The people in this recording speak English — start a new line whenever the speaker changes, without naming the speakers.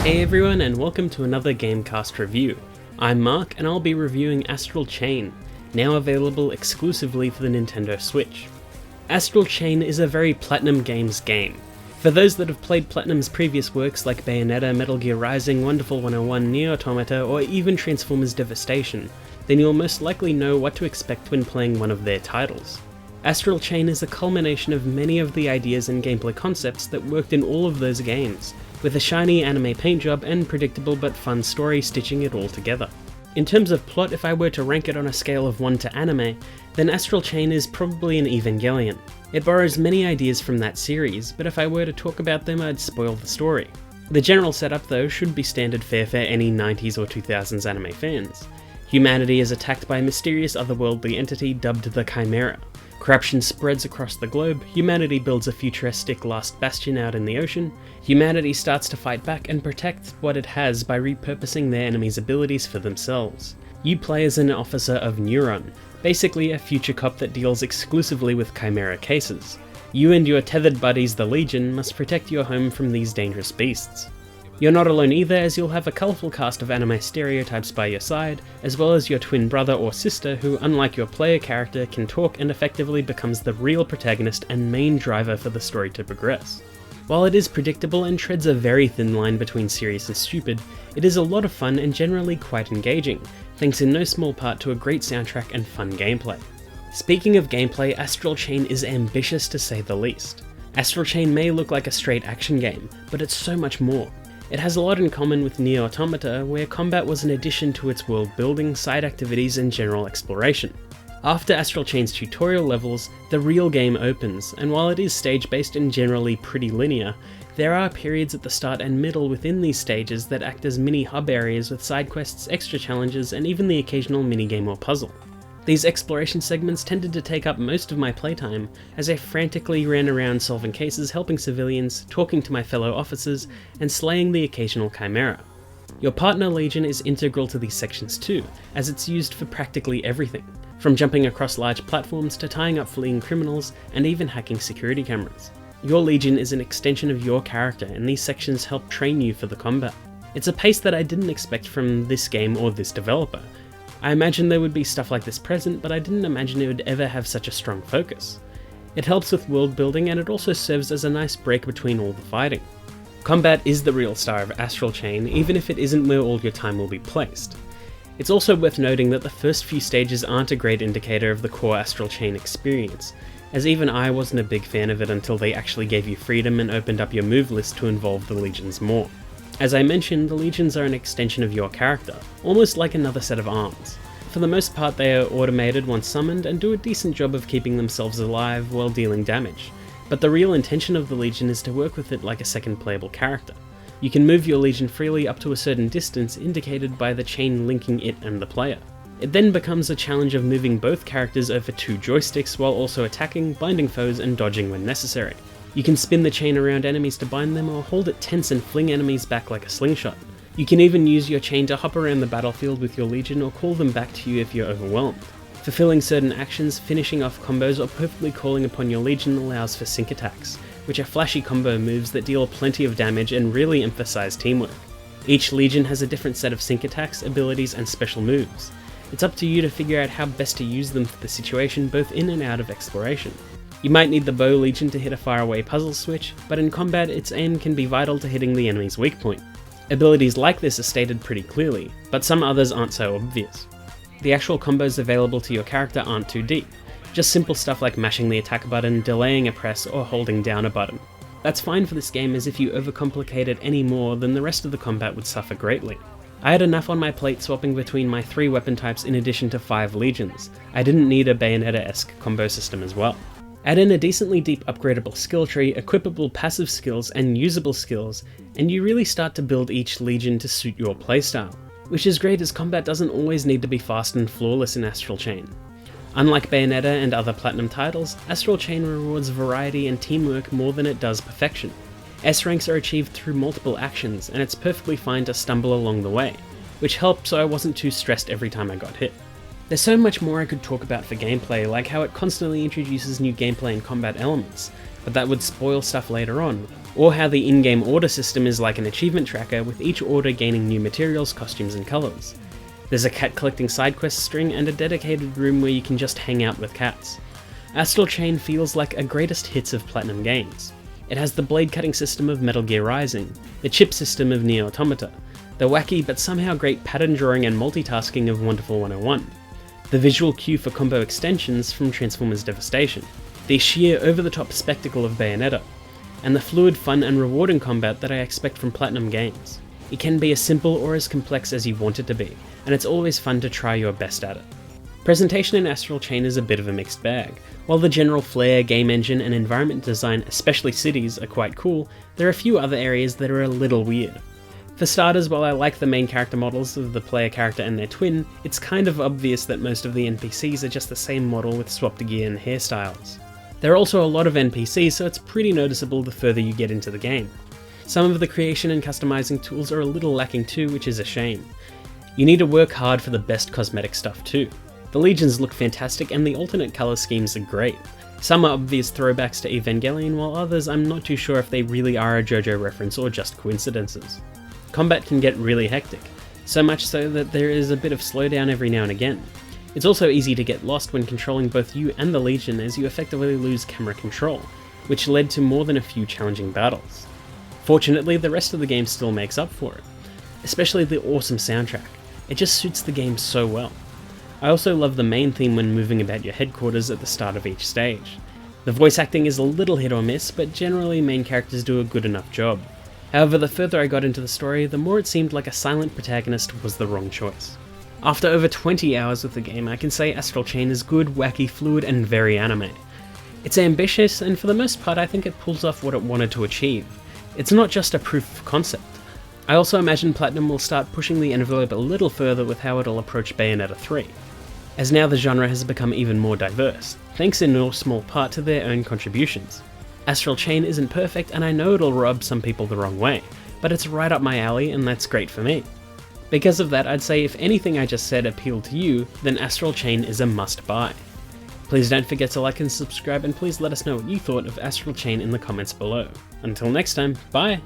Hey everyone, and welcome to another GameCast review. I'm Mark, and I'll be reviewing Astral Chain, now available exclusively for the Nintendo Switch. Astral Chain is a very Platinum Games game. For those that have played Platinum's previous works like Bayonetta, Metal Gear Rising, Wonderful 101, Nier Automata, or even Transformers Devastation, then you'll most likely know what to expect when playing one of their titles. Astral Chain is a culmination of many of the ideas and gameplay concepts that worked in all of those games, with a shiny anime paint job and predictable but fun story stitching it all together. In terms of plot, if I were to rank it on a scale of 1 to anime, then Astral Chain is probably an Evangelion. It borrows many ideas from that series, but if I were to talk about them I'd spoil the story. The general setup though should be standard fare for any 90s or 2000s anime fans. Humanity is attacked by a mysterious otherworldly entity dubbed the Chimera. Corruption spreads across the globe, humanity builds a futuristic last bastion out in the ocean, humanity starts to fight back and protect what it has by repurposing their enemies' abilities for themselves. You play as an officer of Neuron, basically a future cop that deals exclusively with Chimera cases. You and your tethered buddies the Legion must protect your home from these dangerous beasts. You're not alone either, as you'll have a colourful cast of anime stereotypes by your side, as well as your twin brother or sister who, unlike your player character, can talk and effectively becomes the real protagonist and main driver for the story to progress. While it is predictable and treads a very thin line between serious and stupid, it is a lot of fun and generally quite engaging, thanks in no small part to a great soundtrack and fun gameplay. Speaking of gameplay, Astral Chain is ambitious to say the least. Astral Chain may look like a straight action game, but it's so much more. It has a lot in common with Nier Automata, where combat was an addition to its world building, side activities, and general exploration. After Astral Chain's tutorial levels, the real game opens, and while it is stage-based and generally pretty linear, there are periods at the start and middle within these stages that act as mini hub areas with side quests, extra challenges, and even the occasional minigame or puzzle. These exploration segments tended to take up most of my playtime, as I frantically ran around solving cases, helping civilians, talking to my fellow officers, and slaying the occasional chimera. Your partner Legion is integral to these sections too, as it's used for practically everything, from jumping across large platforms to tying up fleeing criminals, and even hacking security cameras. Your Legion is an extension of your character, and these sections help train you for the combat. It's a pace that I didn't expect from this game or this developer. I imagined there would be stuff like this present, but I didn't imagine it would ever have such a strong focus. It helps with world building, and it also serves as a nice break between all the fighting. Combat is the real star of Astral Chain, even if it isn't where all your time will be placed. It's also worth noting that the first few stages aren't a great indicator of the core Astral Chain experience, as even I wasn't a big fan of it until they actually gave you freedom and opened up your move list to involve the Legions more. As I mentioned, the Legions are an extension of your character, almost like another set of arms. For the most part they are automated once summoned and do a decent job of keeping themselves alive while dealing damage, but the real intention of the Legion is to work with it like a second playable character. You can move your Legion freely up to a certain distance indicated by the chain linking it and the player. It then becomes a challenge of moving both characters over two joysticks while also attacking, binding foes, and dodging when necessary. You can spin the chain around enemies to bind them, or hold it tense and fling enemies back like a slingshot. You can even use your chain to hop around the battlefield with your Legion or call them back to you if you're overwhelmed. Fulfilling certain actions, finishing off combos, or perfectly calling upon your Legion allows for sync attacks, which are flashy combo moves that deal plenty of damage and really emphasize teamwork. Each Legion has a different set of sync attacks, abilities, and special moves. It's up to you to figure out how best to use them for the situation both in and out of exploration. You might need the Bow Legion to hit a faraway puzzle switch, but in combat its aim can be vital to hitting the enemy's weak point. Abilities like this are stated pretty clearly, but some others aren't so obvious. The actual combos available to your character aren't too deep, just simple stuff like mashing the attack button, delaying a press, or holding down a button. That's fine for this game, as if you overcomplicate it any more then the rest of the combat would suffer greatly. I had enough on my plate swapping between my 3 weapon types in addition to 5 Legions. I didn't need a Bayonetta-esque combo system as well. Add in a decently deep upgradable skill tree, equipable passive skills, and usable skills, and you really start to build each Legion to suit your playstyle. Which is great, as combat doesn't always need to be fast and flawless in Astral Chain. Unlike Bayonetta and other Platinum titles, Astral Chain rewards variety and teamwork more than it does perfection. S ranks are achieved through multiple actions, and it's perfectly fine to stumble along the way, which helped so I wasn't too stressed every time I got hit. There's so much more I could talk about for gameplay, like how it constantly introduces new gameplay and combat elements, but that would spoil stuff later on. or how the in-game order system is like an achievement tracker, with each order gaining new materials, costumes and colours. There's a cat collecting side quest string and a dedicated room where you can just hang out with cats. Astral Chain feels like a greatest hits of Platinum games. It has the blade cutting system of Metal Gear Rising, the chip system of Nier Automata, the wacky but somehow great pattern drawing and multitasking of Wonderful 101, the visual cue for combo extensions from Transformers Devastation, the sheer over-the-top spectacle of Bayonetta, and the fluid, fun and rewarding combat that I expect from Platinum games. It can be as simple or as complex as you want it to be, and it's always fun to try your best at it. Presentation in Astral Chain is a bit of a mixed bag. While the general flair, game engine and environment design, especially cities, are quite cool, there are a few other areas that are a little weird. For starters, while I like the main character models of the player character and their twin, it's kind of obvious that most of the NPCs are just the same model with swapped gear and hairstyles. There are also a lot of NPCs, so it's pretty noticeable the further you get into the game. Some of the creation and customizing tools are a little lacking too, which is a shame. You need to work hard for the best cosmetic stuff too. The legions look fantastic and the alternate colour schemes are great. Some are obvious throwbacks to Evangelion, while others I'm not too sure if they really are a JoJo reference or just coincidences. Combat can get really hectic, so much so that there is a bit of slowdown every now and again. It's also easy to get lost when controlling both you and the Legion, as you effectively lose camera control, which led to more than a few challenging battles. Fortunately, the rest of the game still makes up for it, especially the awesome soundtrack. It just suits the game so well. I also love the main theme when moving about your headquarters at the start of each stage. The voice acting is a little hit or miss, but generally main characters do a good enough job. However, the further I got into the story, the more it seemed like a silent protagonist was the wrong choice. After over 20 hours with the game, I can say Astral Chain is good, wacky, fluid, and very anime. It's ambitious, and for the most part I think it pulls off what it wanted to achieve. It's not just a proof of concept. I also imagine Platinum will start pushing the envelope a little further with how it'll approach Bayonetta 3, as now the genre has become even more diverse, thanks in no small part to their own contributions. Astral Chain isn't perfect, and I know it'll rub some people the wrong way, but it's right up my alley and that's great for me. Because of that, I'd say if anything I just said appealed to you, then Astral Chain is a must-buy. Please don't forget to like and subscribe, and please let us know what you thought of Astral Chain in the comments below. Until next time, bye!